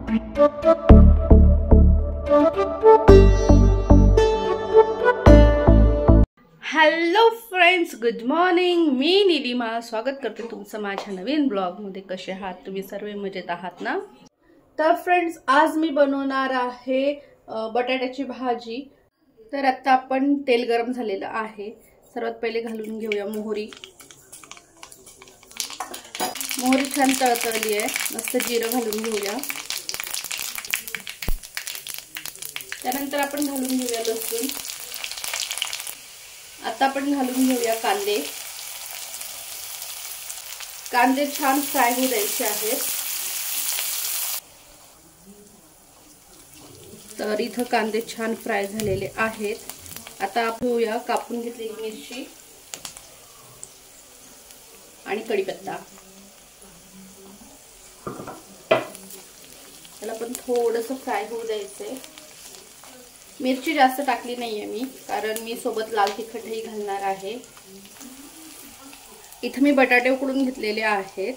Hello friends, good morning. मी निलिमा स्वागत करते तुमचं माझ्या नवीन ब्लॉगमध्ये. कसे आहात तुम्ही? सर्व मजेत आहात ना? तर फ्रेंड्स, आज मी बनवणार आहे बटाट्याची भाजी. तर आता आपण तेल गरम झालेलं आहे. सर्वात पहिले घालून घेऊया मोहरी. मोहरी छान तळतळली आहे. मस्त जिरं घालून घेऊया. त्यानंतर आपण घालून घेऊया लसूण. आता आपण घालून घेऊया कांदे. कांदे छान फ्राय होऊ द्यायचे आहेत. तर इथं कांदे छान फ्राय झालेले आहेत. आता आपण घेऊया कापून घेतलेली मिरची आणि कढीपत्ता. त्याला पण थोडंसं फ्राय होऊ द्यायचंय. मिरची जास्त टाकली नाहीये मी, कारण मी सोबत लाल तिखटही घालणार आहे. इथे मी बटाटे उकडून घेतलेले आहेत.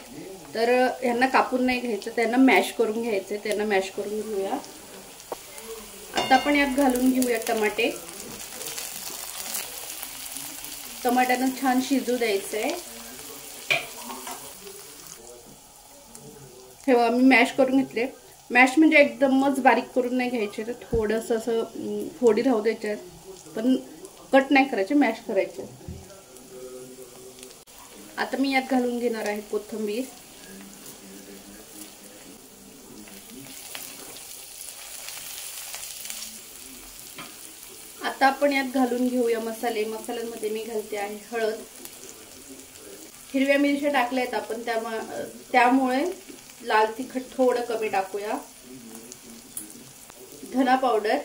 तर यांना कापून नाही घ्यायचं, त्यांना मॅश करून घ्यायचं. त्यांना मॅश करून घेऊया. आता आपण यात घालून घेऊया टमाटे. टमाट्यांना छान शिजू द्यायचंय. हे बघा, मी मॅश करून घेतले. मॅश म्हणजे एकदमच बारीक करून नाही घ्यायचे, तर थोडंसं असं फोडी राहू द्यायचे, पण कट नाही करायचे, मॅश करायचे. आता मी यात घालून घेणार आहे कोथिंबीर. आता आपण यात घालून घेऊया मसाले. मसाल्यांमध्ये मी घालते आहे हळद. हिरव्या मिरच्या टाकल्या आहेत आपण, त्यामुळे लाल तिखट थोडं कमी टाकूया. धना पावडर.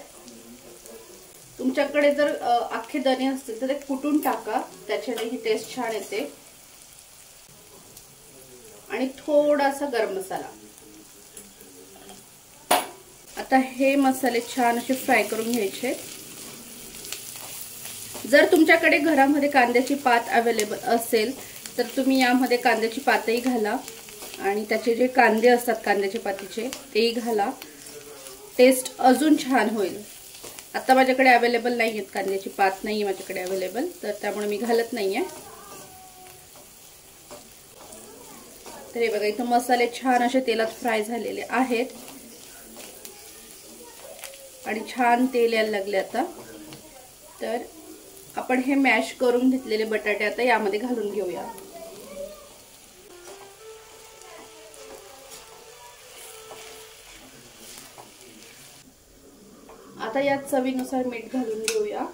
तुमच्याकडे जर अख्खे धने असतील तर ते कुटून टाका, त्याच्याने ही टेस्ट छान येते. आणि थोडासा गरम मसाला. आता हे मसाले छान असे फ्राय करून घ्यायचे. जर तुमच्याकडे घरामध्ये कांद्याची पात अवेलेबल असेल तर तुम्ही यामध्ये कांद्याची पातही घाला आणि त्याचे जे कांदे असतात कांद्याच्या पातीचे तेही घाला. टेस्ट अजून छान होईल. आता माझ्याकडे अवेलेबल नाही आहेत, कांद्याची पात नाही आहे माझ्याकडे अवेलेबल, तर त्यामुळे मी घालत नाहीये. तर हे बघा, इथं मसाले छान असे तेलात फ्राय झालेले आहेत आणि छान तेल यायला लागले आता. तर आपण हे मॅश करून घेतलेले बटाटे आता यामध्ये घालून घेऊया. आता यात चवीनुसार मीठ घालून घेऊया.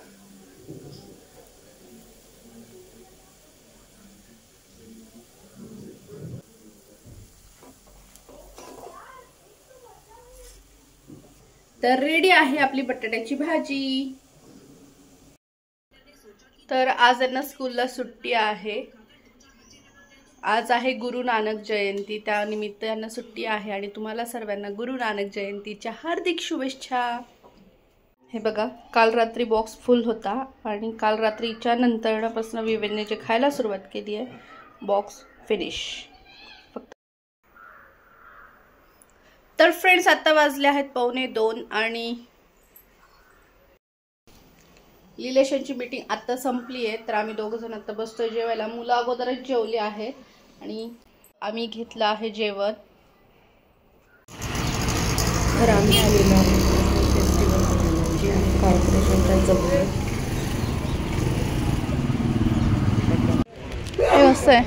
तर रेडी आहे आपली बटाट्याची भाजी. तर आज यांना स्कूलला सुट्टी आहे. आज आहे गुरु नानक जयंती, त्यानिमित्त यांना सुट्टी आहे आणि तुम्हाला सर्वांना गुरु नानक जयंतीच्या हार्दिक शुभेच्छा. हे बघा, काल रात्री बॉक्स फुल होता आणि काल रात्रीच्या नंतरपासून विवेकने जे खायला सुरुवात केली आहे, बॉक्स फिनिश फक्त. तर फ्रेंड्स, आता वाजले आहेत 1:45 आणि रिलेशनची मीटिंग आता संपली आहे. तर आम्ही दोघं जण आता बसतोय जेवायला. मुलं अगोदरच जेवली आहेत आणि आम्ही घेतलं आहे जेवण. तर आम्ही आलेलो आहोत कॉर्पोरेशनच्या जवळ. हे असं आहे,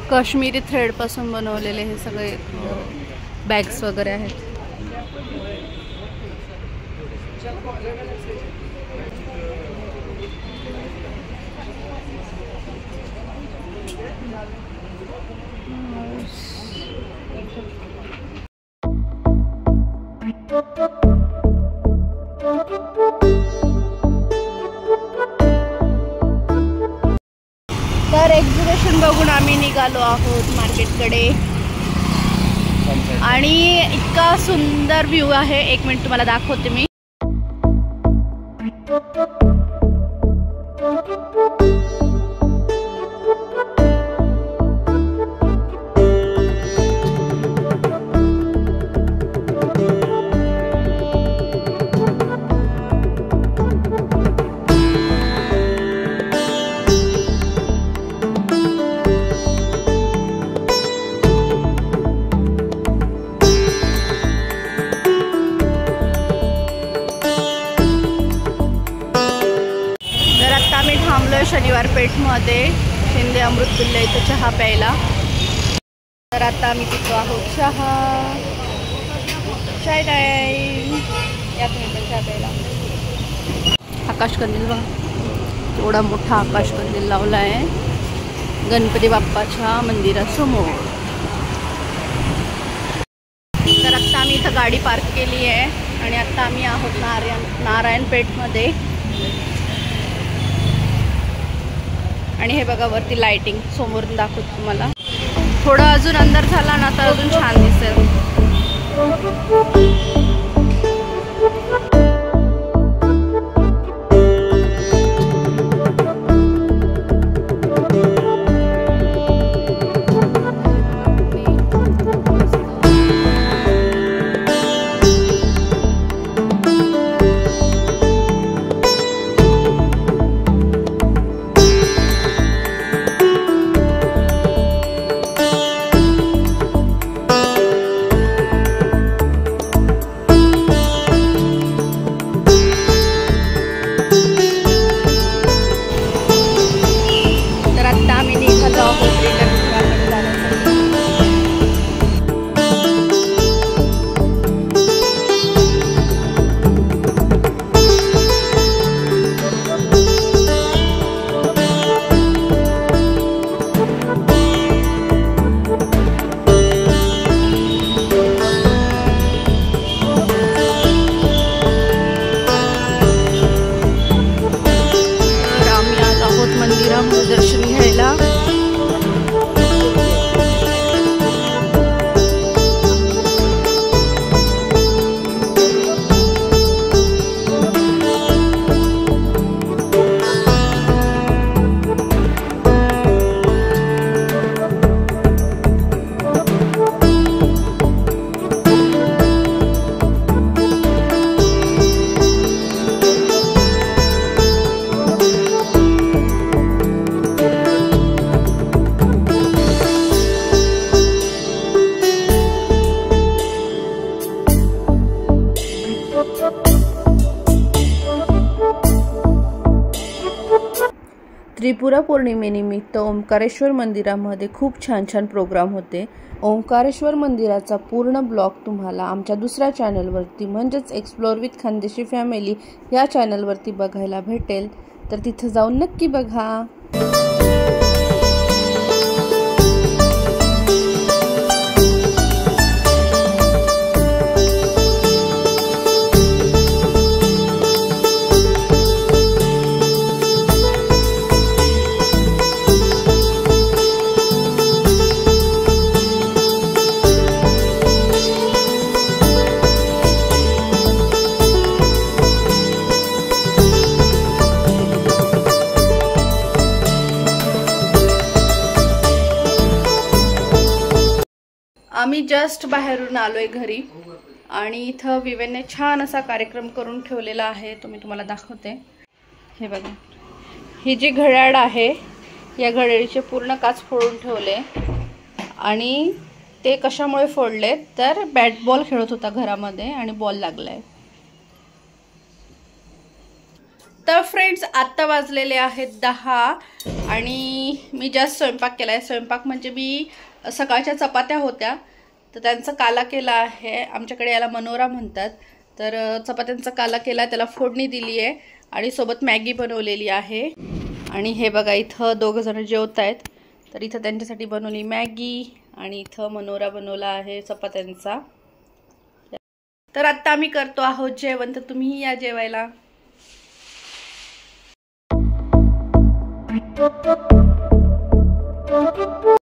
काश्मीरी थ्रेड पासून बनवलेले हे सगळे बॅग्स वगैरे आहेत. तर एक्झिबिशन बघून आम्ही निघालो आहोत मार्केटकडे आणि इतका सुंदर व्ह्यू आहे. एक मिनिट तुम्हाला दाखवते मी. शनिवार पेठमध्ये शिंदे अमृततुल्य इथं चहा प्यायला. तर आता आम्ही पितो आहोत चहा. चाय टाईम. या तुम्ही पण चहा प्यायला. आकाश कंदील बघा, एवढा मोठा आकाश कंदील लावला आहे गणपती बाप्पाच्या मंदिरासमोर. तर आत्ता आम्ही इथं गाडी पार्क केली आहे आणि आत्ता आम्ही आहोत नारायणपेठमध्ये. आणि हे बघा वरती लाइटिंग समोरून दाखवतो तुम्हाला. थोडं अजून अंदर झाला ना तर अजून छान दिसेल. दर्शन घ्यायला. त्रिपुरा पौर्णिमेनिमित्त ओंकारेश्वर मंदिरामध्ये खूप छान छान प्रोग्राम होते. ओंकारेश्वर मंदिराचा पूर्ण ब्लॉग तुम्हाला आमच्या दुसऱ्या चॅनलवरती म्हणजेच एक्सप्लोर विथ खानदेशी फॅमिली या चॅनलवरती बघायला भेटेल. तर तिथे जाऊन नक्की बघा. आम्ही जस्ट बाहेरून आलोय घरी आणि इथं विवेकने छान असा कार्यक्रम करून ठेवलेला आहे. तुम्हाला दाखवते. हे बघा, ही जी घड्याळ आहे या घड्याळीचे पूर्ण काच फोडून ठेवले. आणि ते कशामुळे फोडले तर बॅट बॉल खेळत होता घरामध्ये आणि बॉल लागलाय. तर फ्रेंड्स आत्ता वाजलेले आहेत 10 आणि मी जस्ट स्वयंपाक केलाय. स्वयंपाक म्हणजे मी सकाळच्या चपात्या होत्या तर त्यांचा काला केला आहे. आमच्याकडे याला मनोरा म्हणतात. तर चपात्यांचा काला केला, त्याला फोडणी दिली आहे आणि सोबत मॅगी बनवलेली आहे. आणि हे बघा इथं दोघं जण जेवत आहेत. तर इथं त्यांच्यासाठी बनवली मॅगी आणि इथं मनोरा बनवला आहे चपात्यांचा. तर आत्ता आम्ही करतो आहोत जेवण. तर तुम्ही या जेवायला.